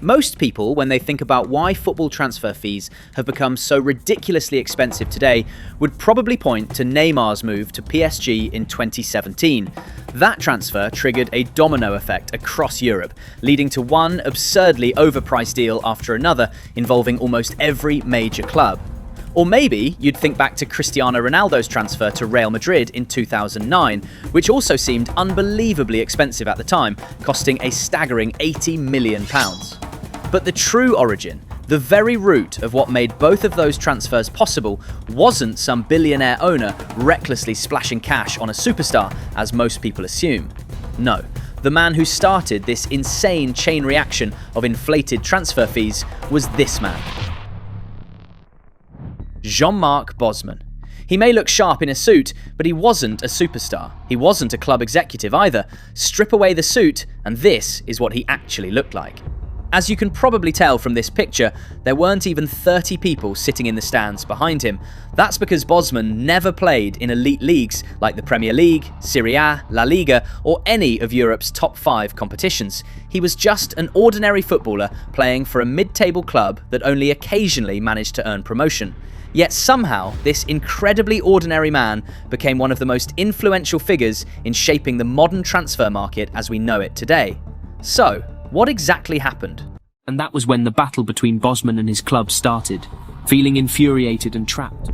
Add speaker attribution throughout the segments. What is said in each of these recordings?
Speaker 1: Most people, when they think about why football transfer fees have become so ridiculously expensive today, would probably point to Neymar's move to PSG in 2017. That transfer triggered a domino effect across Europe, leading to one absurdly overpriced deal after another involving almost every major club. Or maybe you'd think back to Cristiano Ronaldo's transfer to Real Madrid in 2009, which also seemed unbelievably expensive at the time, costing a staggering £80 million. But the true origin, the very root of what made both of those transfers possible, wasn't some billionaire owner recklessly splashing cash on a superstar, as most people assume. No, the man who started this insane chain reaction of inflated transfer fees was this man. Jean-Marc Bosman. He may look sharp in a suit, but he wasn't a superstar. He wasn't a club executive either. Strip away the suit, and this is what he actually looked like. As you can probably tell from this picture, there weren't even 30 people sitting in the stands behind him. That's because Bosman never played in elite leagues like the Premier League, Serie A, La Liga, or any of Europe's top 5 competitions. He was just an ordinary footballer playing for a mid-table club that only occasionally managed to earn promotion. Yet somehow, this incredibly ordinary man became one of the most influential figures in shaping the modern transfer market as we know it today. So, what exactly happened?
Speaker 2: And that was when the battle between Bosman and his club started, feeling infuriated and trapped.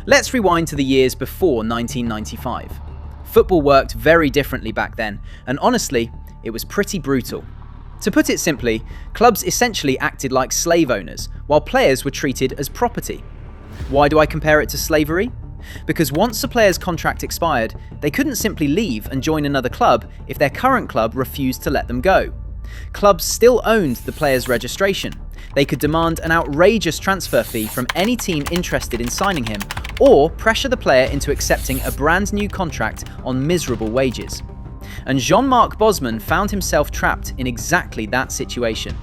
Speaker 1: Let's rewind to the years before 1995. Football worked very differently back then, and honestly, it was pretty brutal. To put it simply, clubs essentially acted like slave owners, while players were treated as property. Why do I compare it to slavery? Because once a player's contract expired, they couldn't simply leave and join another club if their current club refused to let them go. Clubs still owned the player's registration. They could demand an outrageous transfer fee from any team interested in signing him, or pressure the player into accepting a brand new contract on miserable wages. And Jean-Marc Bosman found himself trapped in exactly that situation.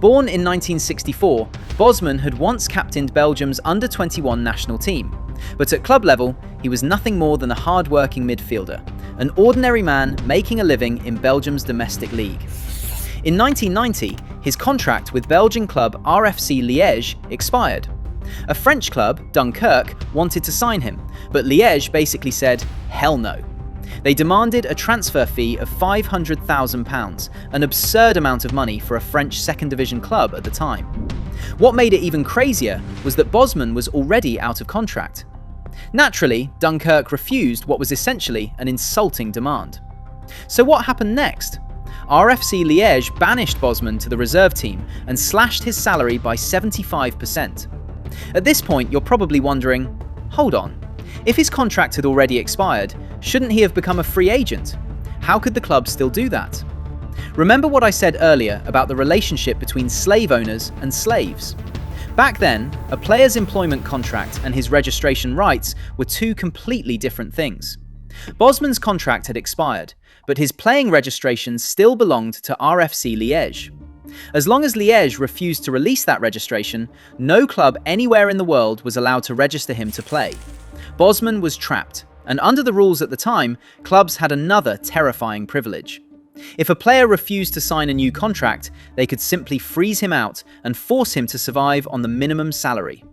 Speaker 1: Born in 1964, Bosman had once captained Belgium's under-21 national team, but at club level, he was nothing more than a hard-working midfielder, an ordinary man making a living in Belgium's domestic league. In 1990, his contract with Belgian club RFC Liège expired. A French club, Dunkirk, wanted to sign him, but Liège basically said, hell no. They demanded a transfer fee of £500,000, an absurd amount of money for a French second division club at the time. What made it even crazier was that Bosman was already out of contract. Naturally, Dunkirk refused what was essentially an insulting demand. So what happened next? RFC Liège banished Bosman to the reserve team and slashed his salary by 75%. At this point, you're probably wondering, hold on, if his contract had already expired, shouldn't he have become a free agent? How could the club still do that? Remember what I said earlier about the relationship between slave owners and slaves? Back then, a player's employment contract and his registration rights were two completely different things. Bosman's contract had expired, but his playing registration still belonged to RFC Liège. As long as Liège refused to release that registration, no club anywhere in the world was allowed to register him to play. Bosman was trapped, and under the rules at the time, clubs had another terrifying privilege. If a player refused to sign a new contract, they could simply freeze him out and force him to survive on the minimum salary.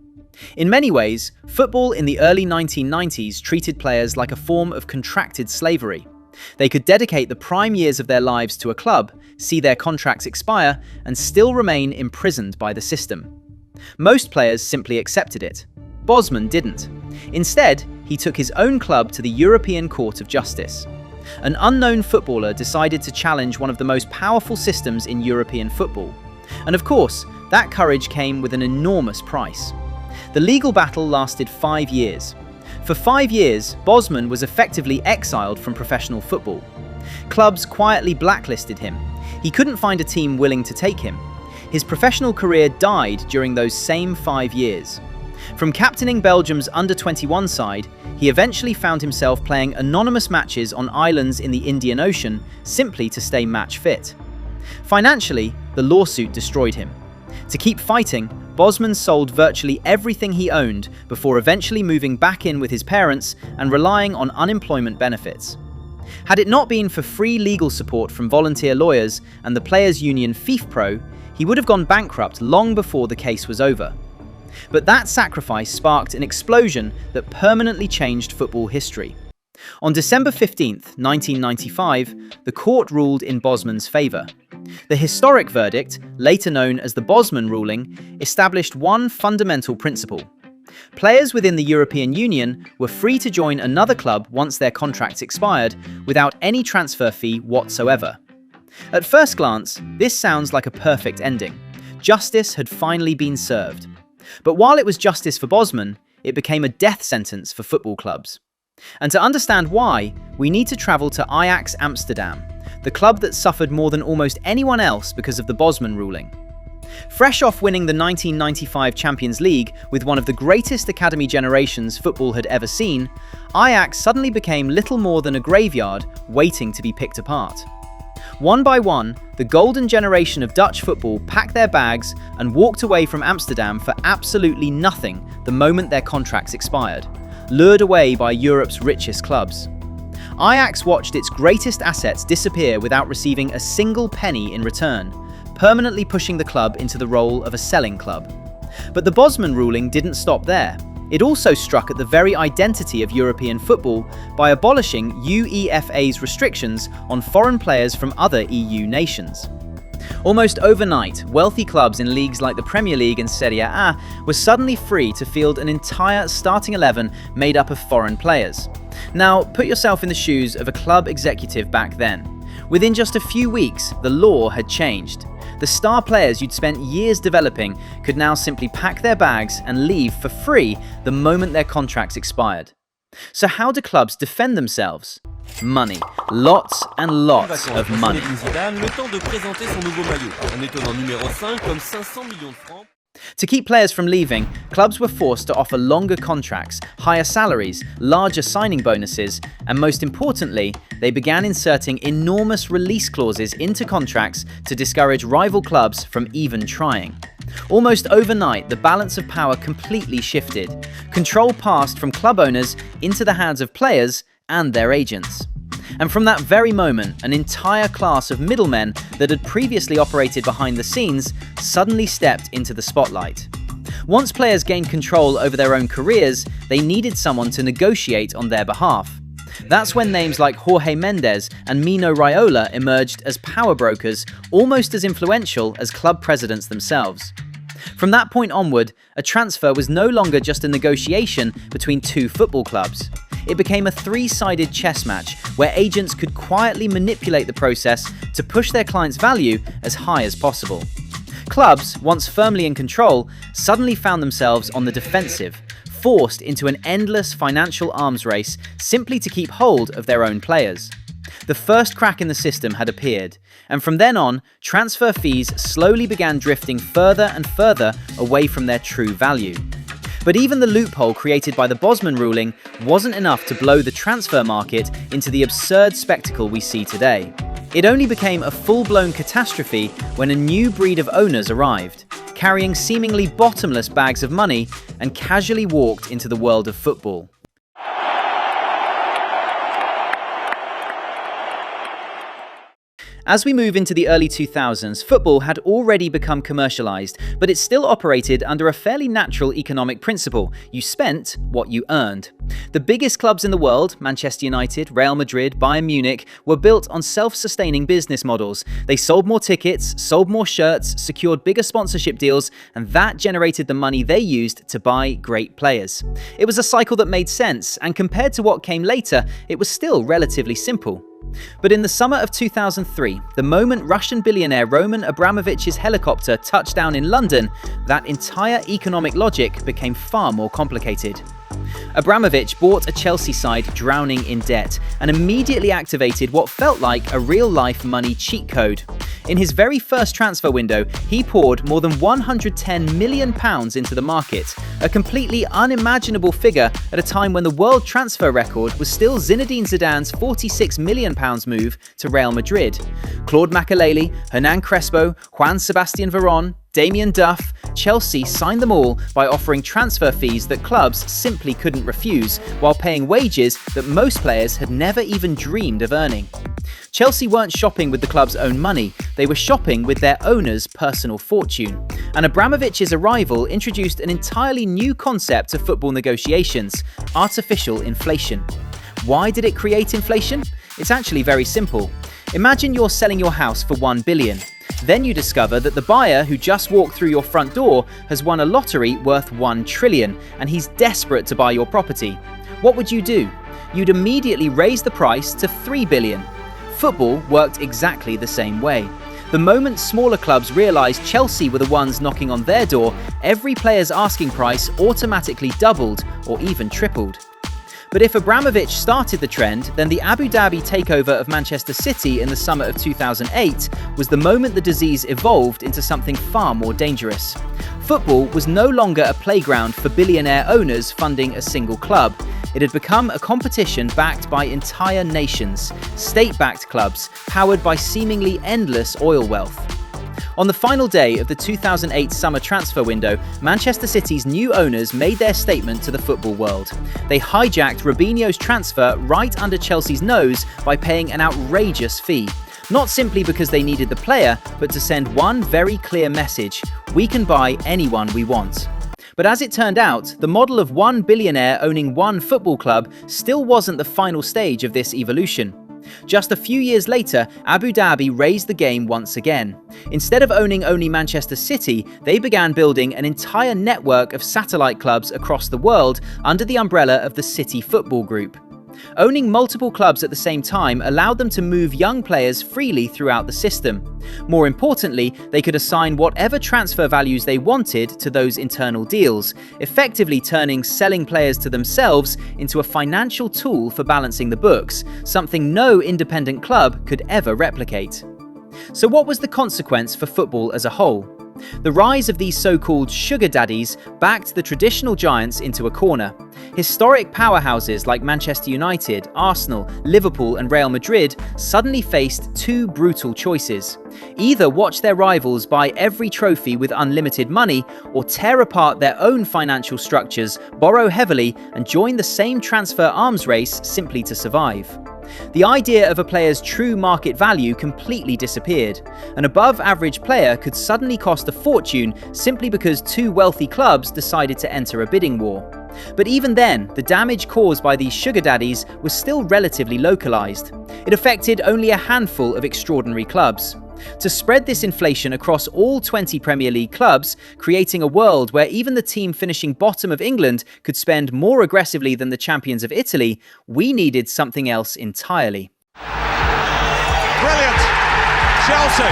Speaker 1: In many ways, football in the early 1990s treated players like a form of contracted slavery. They could dedicate the prime years of their lives to a club, see their contracts expire, and still remain imprisoned by the system. Most players simply accepted it. Bosman didn't. Instead, he took his own club to the European Court of Justice. An unknown footballer decided to challenge one of the most powerful systems in European football. And of course, that courage came with an enormous price. The legal battle lasted 5 years. For 5 years, Bosman was effectively exiled from professional football. Clubs quietly blacklisted him. He couldn't find a team willing to take him. His professional career died during those same 5 years. From captaining Belgium's under-21 side, he eventually found himself playing anonymous matches on islands in the Indian Ocean simply to stay match fit. Financially, the lawsuit destroyed him. To keep fighting, Bosman sold virtually everything he owned before eventually moving back in with his parents and relying on unemployment benefits. Had it not been for free legal support from volunteer lawyers and the players' union FIFPro, he would have gone bankrupt long before the case was over. But that sacrifice sparked an explosion that permanently changed football history. On December 15th, 1995, the court ruled in Bosman's favour. The historic verdict, later known as the Bosman ruling, established one fundamental principle. Players within the European Union were free to join another club once their contracts expired, without any transfer fee whatsoever. At first glance, this sounds like a perfect ending. Justice had finally been served. But while it was justice for Bosman, it became a death sentence for football clubs. And to understand why, we need to travel to Ajax Amsterdam, the club that suffered more than almost anyone else because of the Bosman ruling. Fresh off winning the 1995 Champions League with one of the greatest academy generations football had ever seen, Ajax suddenly became little more than a graveyard waiting to be picked apart. One by one, the golden generation of Dutch football packed their bags and walked away from Amsterdam for absolutely nothing the moment their contracts expired, lured away by Europe's richest clubs. Ajax watched its greatest assets disappear without receiving a single penny in return, permanently pushing the club into the role of a selling club. But the Bosman ruling didn't stop there. It also struck at the very identity of European football by abolishing UEFA's restrictions on foreign players from other EU nations. Almost overnight, wealthy clubs in leagues like the Premier League and Serie A were suddenly free to field an entire starting 11 made up of foreign players. Now, put yourself in the shoes of a club executive back then. Within just a few weeks, the law had changed. The star players you'd spent years developing could now simply pack their bags and leave for free the moment their contracts expired. So how do clubs defend themselves? Money. Lots and lots of money. To keep players from leaving, clubs were forced to offer longer contracts, higher salaries, larger signing bonuses, and most importantly, they began inserting enormous release clauses into contracts to discourage rival clubs from even trying. Almost overnight, the balance of power completely shifted. Control passed from club owners into the hands of players and their agents. And from that very moment, an entire class of middlemen that had previously operated behind the scenes suddenly stepped into the spotlight. Once players gained control over their own careers, they needed someone to negotiate on their behalf. That's when names like Jorge Mendes and Mino Raiola emerged as power brokers, almost as influential as club presidents themselves. From that point onward, a transfer was no longer just a negotiation between two football clubs. It became a three-sided chess match where agents could quietly manipulate the process to push their clients' value as high as possible. Clubs, once firmly in control, suddenly found themselves on the defensive, forced into an endless financial arms race simply to keep hold of their own players. The first crack in the system had appeared, and from then on, transfer fees slowly began drifting further and further away from their true value. But even the loophole created by the Bosman ruling wasn't enough to blow the transfer market into the absurd spectacle we see today. It only became a full-blown catastrophe when a new breed of owners arrived, carrying seemingly bottomless bags of money, and casually walked into the world of football. As we move into the early 2000s, football had already become commercialized, but it still operated under a fairly natural economic principle: you spent what you earned. The biggest clubs in the world, Manchester United, Real Madrid, Bayern Munich, were built on self-sustaining business models. They sold more tickets, sold more shirts, secured bigger sponsorship deals, and that generated the money they used to buy great players. It was a cycle that made sense, and compared to what came later, it was still relatively simple. But in the summer of 2003, the moment Russian billionaire Roman Abramovich's helicopter touched down in London, that entire economic logic became far more complicated. Abramovich bought a Chelsea side drowning in debt and immediately activated what felt like a real-life money cheat code. In his very first transfer window, he poured more than £110 million into the market, a completely unimaginable figure at a time when the world transfer record was still Zinedine Zidane's £46 million move to Real Madrid. Claude Makelele, Hernan Crespo, Juan Sebastian Veron, Damien Duff, Chelsea signed them all by offering transfer fees that clubs simply couldn't refuse, while paying wages that most players had never even dreamed of earning. Chelsea weren't shopping with the club's own money, they were shopping with their owner's personal fortune. And Abramovich's arrival introduced an entirely new concept to football negotiations: artificial inflation. Why did it create inflation? It's actually very simple. Imagine you're selling your house for $1 billion. Then you discover that the buyer who just walked through your front door has won a lottery worth $1 trillion, and he's desperate to buy your property. What would you do? You'd immediately raise the price to $3 billion. Football worked exactly the same way. The moment smaller clubs realised Chelsea were the ones knocking on their door, every player's asking price automatically doubled or even tripled. But if Abramovich started the trend, then the Abu Dhabi takeover of Manchester City in the summer of 2008 was the moment the disease evolved into something far more dangerous. Football was no longer a playground for billionaire owners funding a single club. It had become a competition backed by entire nations, state-backed clubs powered by seemingly endless oil wealth. On the final day of the 2008 summer transfer window, Manchester City's new owners made their statement to the football world. They hijacked Robinho's transfer right under Chelsea's nose by paying an outrageous fee. Not simply because they needed the player, but to send one very clear message: we can buy anyone we want. But as it turned out, the model of one billionaire owning one football club still wasn't the final stage of this evolution. Just a few years later, Abu Dhabi raised the game once again. Instead of owning only Manchester City, they began building an entire network of satellite clubs across the world under the umbrella of the City Football Group. Owning multiple clubs at the same time allowed them to move young players freely throughout the system. More importantly, they could assign whatever transfer values they wanted to those internal deals, effectively turning selling players to themselves into a financial tool for balancing the books, something no independent club could ever replicate. So what was the consequence for football as a whole? The rise of these so-called sugar daddies backed the traditional giants into a corner. Historic powerhouses like Manchester United, Arsenal, Liverpool and Real Madrid suddenly faced two brutal choices. Either watch their rivals buy every trophy with unlimited money, or tear apart their own financial structures, borrow heavily and join the same transfer arms race simply to survive. The idea of a player's true market value completely disappeared. An above-average player could suddenly cost a fortune simply because two wealthy clubs decided to enter a bidding war. But even then, the damage caused by these sugar daddies was still relatively localized. It affected only a handful of extraordinary clubs. To spread this inflation across all 20 Premier League clubs, creating a world where even the team finishing bottom of England could spend more aggressively than the champions of Italy, we needed something else entirely.
Speaker 3: Brilliant! Chelsea,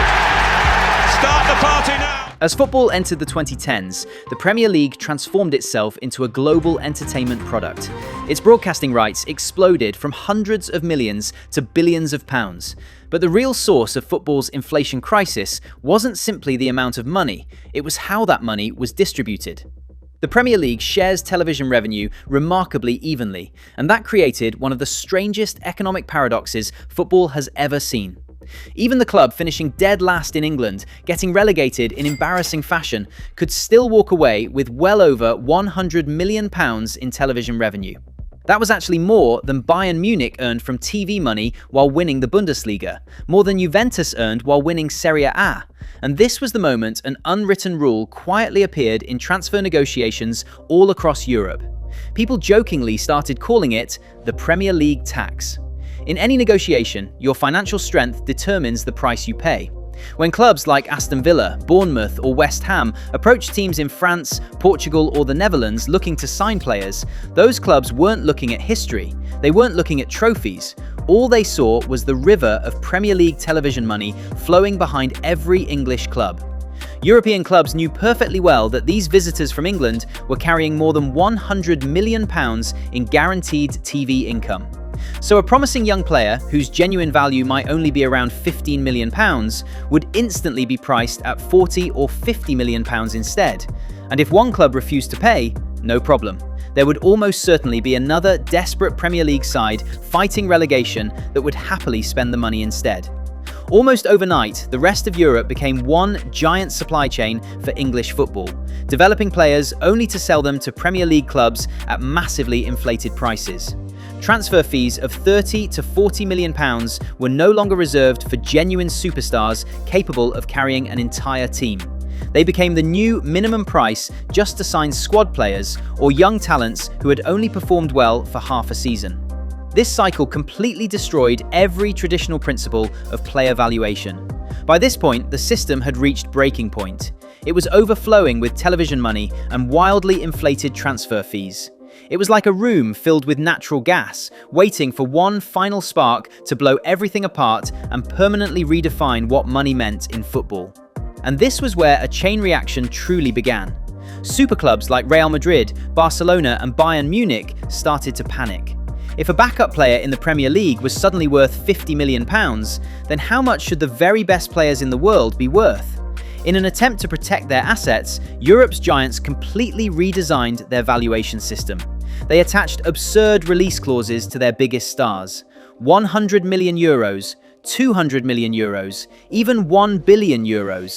Speaker 3: start the party now!
Speaker 1: As football entered the 2010s, the Premier League transformed itself into a global entertainment product. Its broadcasting rights exploded from hundreds of millions to billions of pounds. But the real source of football's inflation crisis wasn't simply the amount of money, it was how that money was distributed. The Premier League shares television revenue remarkably evenly, and that created one of the strangest economic paradoxes football has ever seen. Even the club finishing dead last in England, getting relegated in embarrassing fashion, could still walk away with well over £100 million in television revenue. That was actually more than Bayern Munich earned from TV money while winning the Bundesliga, more than Juventus earned while winning Serie A. And this was the moment an unwritten rule quietly appeared in transfer negotiations all across Europe. People jokingly started calling it the Premier League tax. In any negotiation, your financial strength determines the price you pay. When clubs like Aston Villa, Bournemouth or West Ham approached teams in France, Portugal or the Netherlands looking to sign players, those clubs weren't looking at history, they weren't looking at trophies. All they saw was the river of Premier League television money flowing behind every English club. European clubs knew perfectly well that these visitors from England were carrying more than £100 million in guaranteed TV income. So a promising young player, whose genuine value might only be around £15 million, would instantly be priced at £40 or £50 million instead. And if one club refused to pay, no problem. There would almost certainly be another desperate Premier League side fighting relegation that would happily spend the money instead. Almost overnight, the rest of Europe became one giant supply chain for English football, developing players only to sell them to Premier League clubs at massively inflated prices. Transfer fees of £30 to £40 million were no longer reserved for genuine superstars capable of carrying an entire team. They became the new minimum price just to sign squad players or young talents who had only performed well for half a season. This cycle completely destroyed every traditional principle of player valuation. By this point, the system had reached breaking point. It was overflowing with television money and wildly inflated transfer fees. It was like a room filled with natural gas, waiting for one final spark to blow everything apart and permanently redefine what money meant in football. And this was where a chain reaction truly began. Superclubs like Real Madrid, Barcelona, and Bayern Munich started to panic. If a backup player in the Premier League was suddenly worth £50 million, then how much should the very best players in the world be worth? In an attempt to protect their assets, Europe's giants completely redesigned their valuation system. They attached absurd release clauses to their biggest stars. €100 million, €200 million, even €1 billion.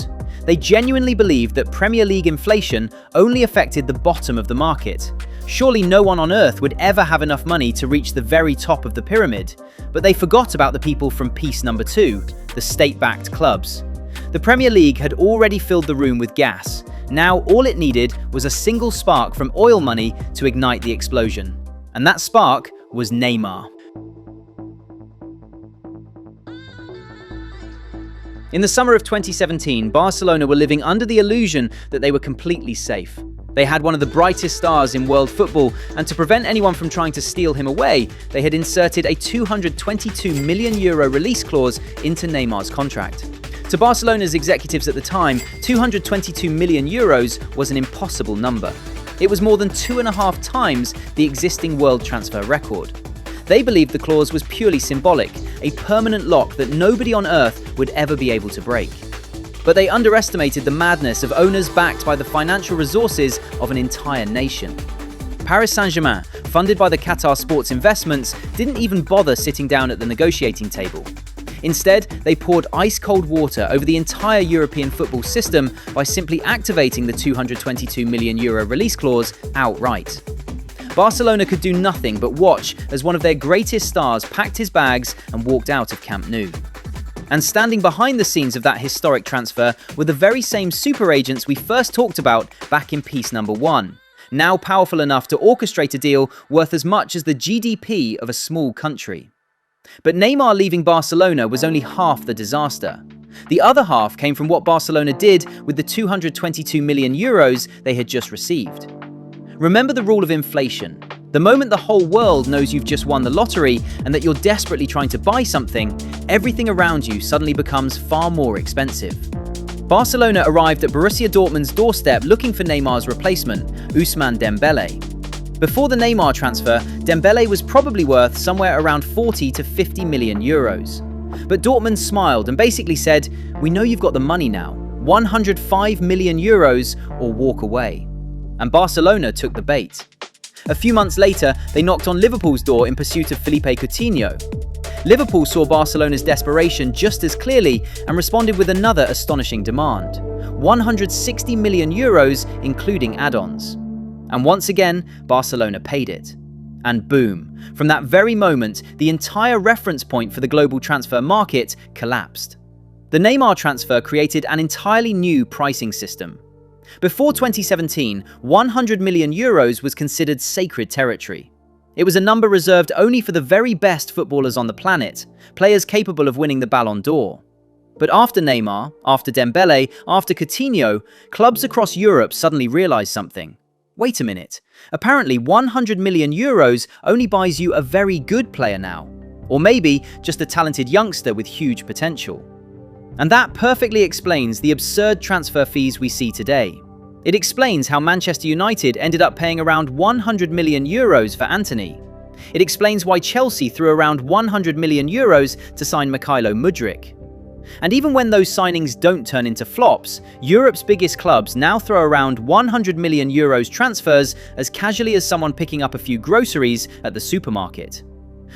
Speaker 1: They genuinely believed that Premier League inflation only affected the bottom of the market. Surely no one on earth would ever have enough money to reach the very top of the pyramid. But they forgot about the people from piece number 2, the state-backed clubs. The Premier League had already filled the room with gas. Now all it needed was a single spark from oil money to ignite the explosion. And that spark was Neymar. In the summer of 2017, Barcelona were living under the illusion that they were completely safe. They had one of the brightest stars in world football, and to prevent anyone from trying to steal him away, they had inserted a €222 million release clause into Neymar's contract. To Barcelona's executives at the time, €222 million was an impossible number. It was more than 2.5 times the existing world transfer record. They believed the clause was purely symbolic, a permanent lock that nobody on earth would ever be able to break. But they underestimated the madness of owners backed by the financial resources of an entire nation. Paris Saint-Germain, funded by the Qatar Sports Investments, didn't even bother sitting down at the negotiating table. Instead, they poured ice-cold water over the entire European football system by simply activating the €222 million release clause outright. Barcelona could do nothing but watch as one of their greatest stars packed his bags and walked out of Camp Nou. And standing behind the scenes of that historic transfer were the very same super agents we first talked about back in piece number 1, now powerful enough to orchestrate a deal worth as much as the GDP of a small country. But Neymar leaving Barcelona was only half the disaster. The other half came from what Barcelona did with the €222 million they had just received. Remember the rule of inflation. The moment the whole world knows you've just won the lottery and that you're desperately trying to buy something, everything around you suddenly becomes far more expensive. Barcelona arrived at Borussia Dortmund's doorstep looking for Neymar's replacement, Ousmane Dembele. Before the Neymar transfer, Dembele was probably worth somewhere around €40 to €50 million. But Dortmund smiled and basically said, "We know you've got the money now, €105 million or walk away." And Barcelona took the bait. A few months later, they knocked on Liverpool's door in pursuit of Philippe Coutinho. Liverpool saw Barcelona's desperation just as clearly and responded with another astonishing demand, €160 million including add-ons. And once again, Barcelona paid it. And boom, from that very moment, the entire reference point for the global transfer market collapsed. The Neymar transfer created an entirely new pricing system. Before 2017, €100 million was considered sacred territory. It was a number reserved only for the very best footballers on the planet, players capable of winning the Ballon d'Or. But after Neymar, after Dembele, after Coutinho, clubs across Europe suddenly realized something. Wait a minute, apparently €100 million only buys you a very good player now. Or maybe just a talented youngster with huge potential. And that perfectly explains the absurd transfer fees we see today. It explains how Manchester United ended up paying around €100 million for Antony. It explains why Chelsea threw around €100 million to sign Mykhailo Mudryk. And even when those signings don't turn into flops, Europe's biggest clubs now throw around €100 million transfers as casually as someone picking up a few groceries at the supermarket.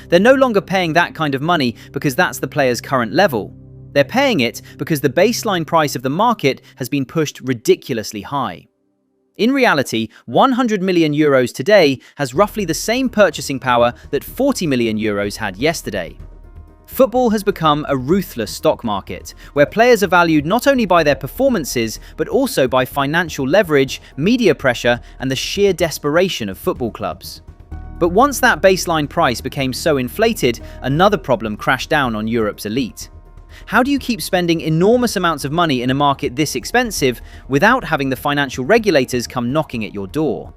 Speaker 1: They're no longer paying that kind of money because that's the player's current level. They're paying it because the baseline price of the market has been pushed ridiculously high. In reality, 100 million euros today has roughly the same purchasing power that 40 million euros had yesterday. Football has become a ruthless stock market, where players are valued not only by their performances, but also by financial leverage, media pressure, and the sheer desperation of football clubs. But once that baseline price became so inflated, another problem crashed down on Europe's elite. How do you keep spending enormous amounts of money in a market this expensive without having the financial regulators come knocking at your door?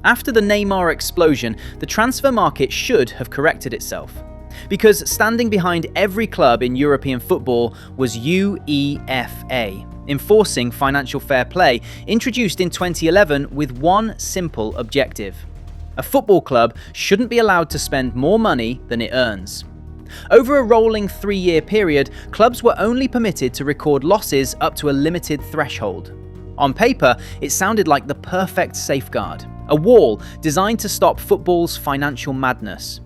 Speaker 1: After the Neymar explosion, the transfer market should have corrected itself. Because standing behind every club in European football was UEFA, enforcing financial fair play, introduced in 2011 with one simple objective. A football club shouldn't be allowed to spend more money than it earns. Over a rolling 3-year period, clubs were only permitted to record losses up to a limited threshold. On paper, it sounded like the perfect safeguard, a wall designed to stop football's financial madness.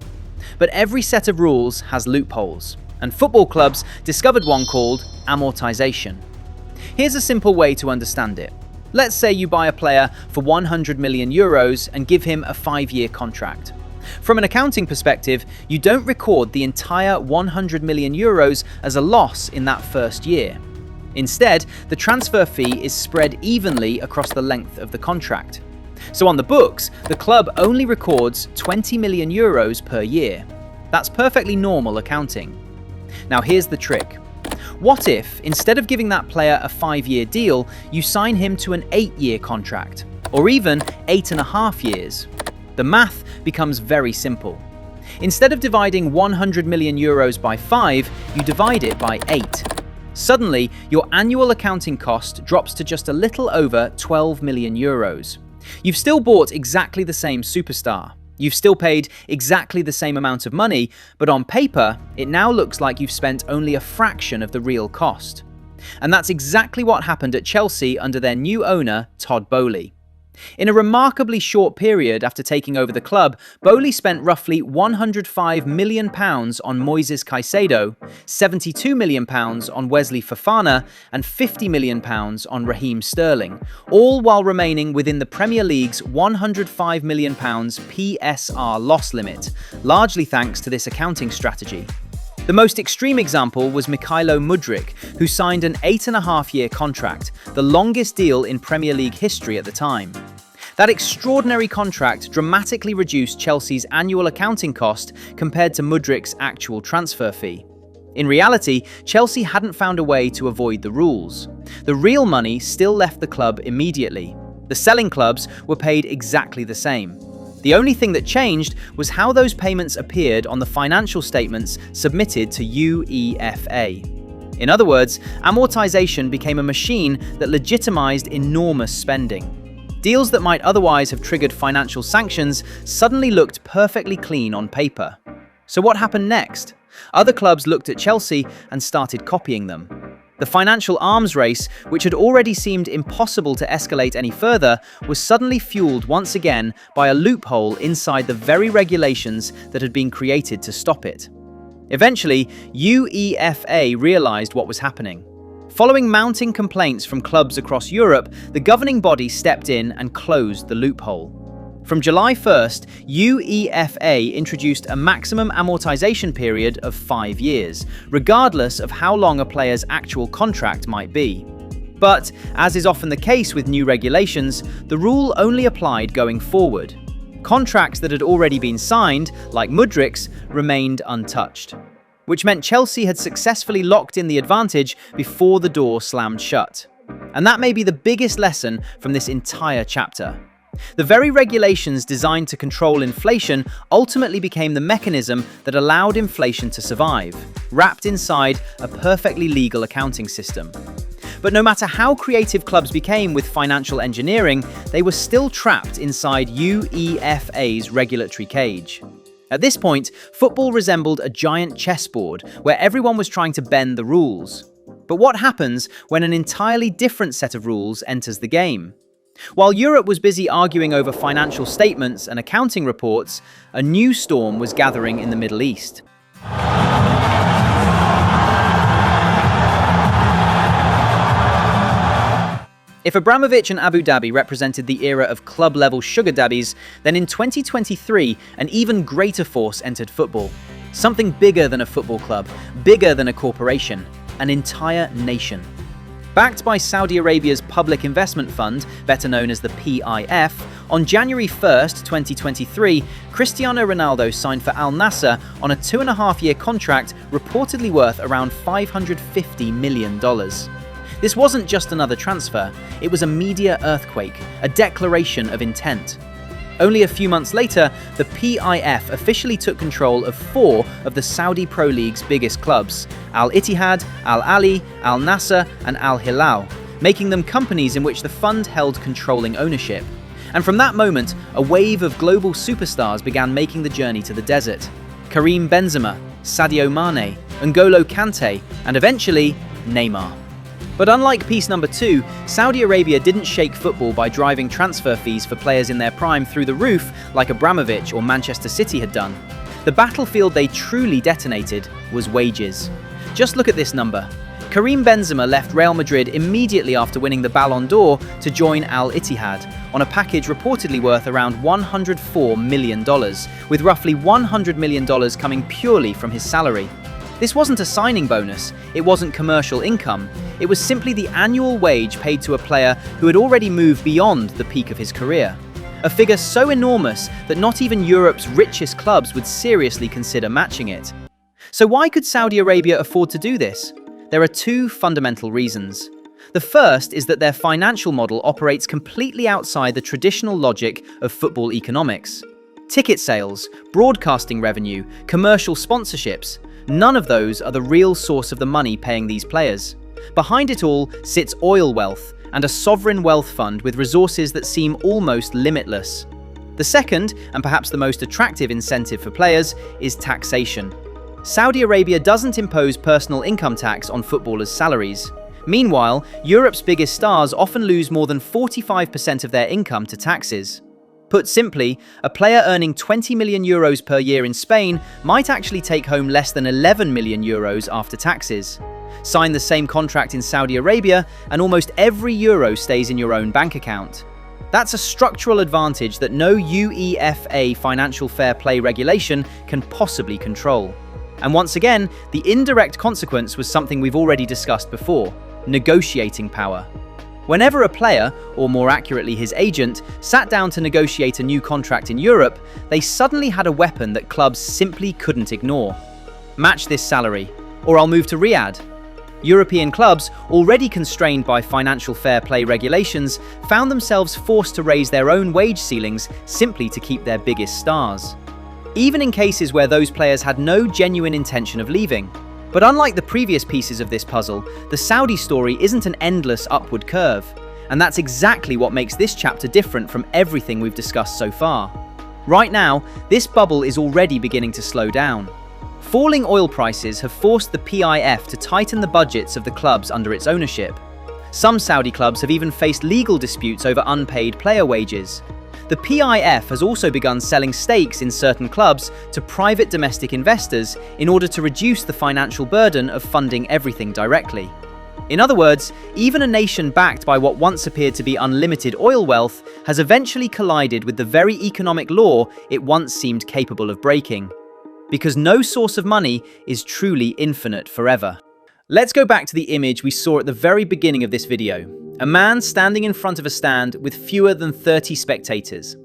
Speaker 1: But every set of rules has loopholes, and football clubs discovered one called amortization. Here's a simple way to understand it. Let's say you buy a player for 100 million euros and give him a 5-year contract. From an accounting perspective, you don't record the entire 100 million euros as a loss in that first year. Instead, the transfer fee is spread evenly across the length of the contract. So on the books, the club only records 20 million euros per year. That's perfectly normal accounting. Now here's the trick. What if, instead of giving that player a 5-year deal, you sign him to an 8-year contract, or even 8.5 years? The math becomes very simple. Instead of dividing 100 million euros by 5, you divide it by 8. Suddenly, your annual accounting cost drops to just a little over 12 million euros. You've still bought exactly the same superstar. You've still paid exactly the same amount of money, but on paper, it now looks like you've spent only a fraction of the real cost. And that's exactly what happened at Chelsea under their new owner, Todd Boehly. In a remarkably short period after taking over the club, Boehly spent roughly £105 million on Moises Caicedo, £72 million on Wesley Fofana, and £50 million on Raheem Sterling, all while remaining within the Premier League's £105 million PSR loss limit, largely thanks to this accounting strategy. The most extreme example was Mykhailo Mudryk, who signed an 8.5-year contract, the longest deal in Premier League history at the time. That extraordinary contract dramatically reduced Chelsea's annual accounting cost compared to Mudryk's actual transfer fee. In reality, Chelsea hadn't found a way to avoid the rules. The real money still left the club immediately. The selling clubs were paid exactly the same. The only thing that changed was how those payments appeared on the financial statements submitted to UEFA. In other words, amortization became a machine that legitimized enormous spending. Deals that might otherwise have triggered financial sanctions suddenly looked perfectly clean on paper. So what happened next? Other clubs looked at Chelsea and started copying them. The financial arms race, which had already seemed impossible to escalate any further, was suddenly fueled once again by a loophole inside the very regulations that had been created to stop it. Eventually, UEFA realized what was happening. Following mounting complaints from clubs across Europe, the governing body stepped in and closed the loophole. From July 1st, UEFA introduced a maximum amortization period of 5 years, regardless of how long a player's actual contract might be. But, as is often the case with new regulations, the rule only applied going forward. Contracts that had already been signed, like Mudryk's, remained untouched, which meant Chelsea had successfully locked in the advantage before the door slammed shut. And that may be the biggest lesson from this entire chapter. The very regulations designed to control inflation ultimately became the mechanism that allowed inflation to survive, wrapped inside a perfectly legal accounting system. But no matter how creative clubs became with financial engineering, they were still trapped inside UEFA's regulatory cage. At this point, football resembled a giant chessboard where everyone was trying to bend the rules. But what happens when an entirely different set of rules enters the game? While Europe was busy arguing over financial statements and accounting reports, a new storm was gathering in the Middle East. If Abramovich and Abu Dhabi represented the era of club-level sugar daddies, then in 2023, an even greater force entered football. Something bigger than a football club, bigger than a corporation, an entire nation. Backed by Saudi Arabia's Public Investment Fund, better known as the PIF, on January 1st, 2023, Cristiano Ronaldo signed for Al Nassr on a 2.5-year contract reportedly worth around $550 million. This wasn't just another transfer, it was a media earthquake, a declaration of intent. Only a few months later, the PIF officially took control of 4 of the Saudi Pro League's biggest clubs, Al Ittihad, Al Ahly, Al Nassr, and Al Hilal, making them companies in which the fund held controlling ownership. And from that moment, a wave of global superstars began making the journey to the desert. Karim Benzema, Sadio Mane, N'Golo Kante, and eventually, Neymar. But unlike piece number 2, Saudi Arabia didn't shake football by driving transfer fees for players in their prime through the roof like Abramovich or Manchester City had done. The battlefield they truly detonated was wages. Just look at this number. Karim Benzema left Real Madrid immediately after winning the Ballon d'Or to join Al Ittihad on a package reportedly worth around $104 million, with roughly $100 million coming purely from his salary. This wasn't a signing bonus, it wasn't commercial income, it was simply the annual wage paid to a player who had already moved beyond the peak of his career. A figure so enormous that not even Europe's richest clubs would seriously consider matching it. So why could Saudi Arabia afford to do this? There are 2 fundamental reasons. The first is that their financial model operates completely outside the traditional logic of football economics. Ticket sales, broadcasting revenue, commercial sponsorships, none of those are the real source of the money paying these players. Behind it all sits oil wealth and a sovereign wealth fund with resources that seem almost limitless. The second, and perhaps the most attractive incentive for players, is taxation. Saudi Arabia doesn't impose personal income tax on footballers' salaries. Meanwhile, Europe's biggest stars often lose more than 45% of their income to taxes. Put simply, a player earning 20 million euros per year in Spain might actually take home less than 11 million euros after taxes. Sign the same contract in Saudi Arabia, and almost every euro stays in your own bank account. That's a structural advantage that no UEFA financial fair play regulation can possibly control. And once again, the indirect consequence was something we've already discussed before: negotiating power. Whenever a player, or more accurately his agent, sat down to negotiate a new contract in Europe, they suddenly had a weapon that clubs simply couldn't ignore. Match this salary, or I'll move to Riyadh. European clubs, already constrained by financial fair play regulations, found themselves forced to raise their own wage ceilings simply to keep their biggest stars. Even in cases where those players had no genuine intention of leaving. But unlike the previous pieces of this puzzle, the Saudi story isn't an endless upward curve. And that's exactly what makes this chapter different from everything we've discussed so far. Right now, this bubble is already beginning to slow down. Falling oil prices have forced the PIF to tighten the budgets of the clubs under its ownership. Some Saudi clubs have even faced legal disputes over unpaid player wages. The PIF has also begun selling stakes in certain clubs to private domestic investors in order to reduce the financial burden of funding everything directly. In other words, even a nation backed by what once appeared to be unlimited oil wealth has eventually collided with the very economic law it once seemed capable of breaking. Because no source of money is truly infinite forever. Let's go back to the image we saw at the very beginning of this video. A man standing in front of a stand with fewer than 30 spectators.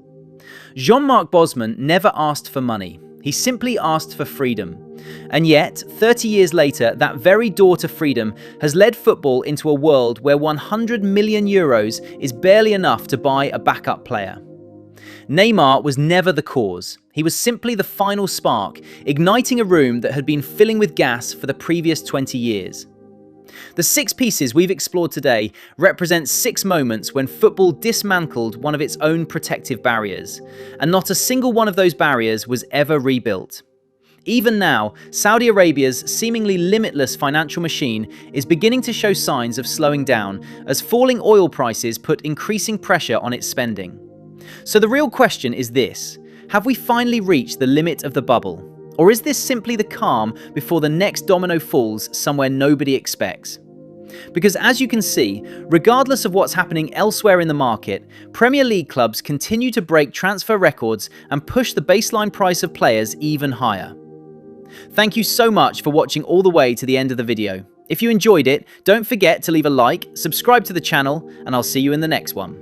Speaker 1: Jean-Marc Bosman never asked for money. He simply asked for freedom. And yet, 30 years later, that very door to freedom has led football into a world where 100 million euros is barely enough to buy a backup player. Neymar was never the cause. He was simply the final spark, igniting a room that had been filling with gas for the previous 20 years. The 6 pieces we've explored today represent 6 moments when football dismantled one of its own protective barriers, and not a single one of those barriers was ever rebuilt. Even now, Saudi Arabia's seemingly limitless financial machine is beginning to show signs of slowing down as falling oil prices put increasing pressure on its spending. So the real question is this: have we finally reached the limit of the bubble? Or is this simply the calm before the next domino falls somewhere nobody expects? Because as you can see, regardless of what's happening elsewhere in the market, Premier League clubs continue to break transfer records and push the baseline price of players even higher. Thank you so much for watching all the way to the end of the video. If you enjoyed it, don't forget to leave a like, subscribe to the channel, and I'll see you in the next one.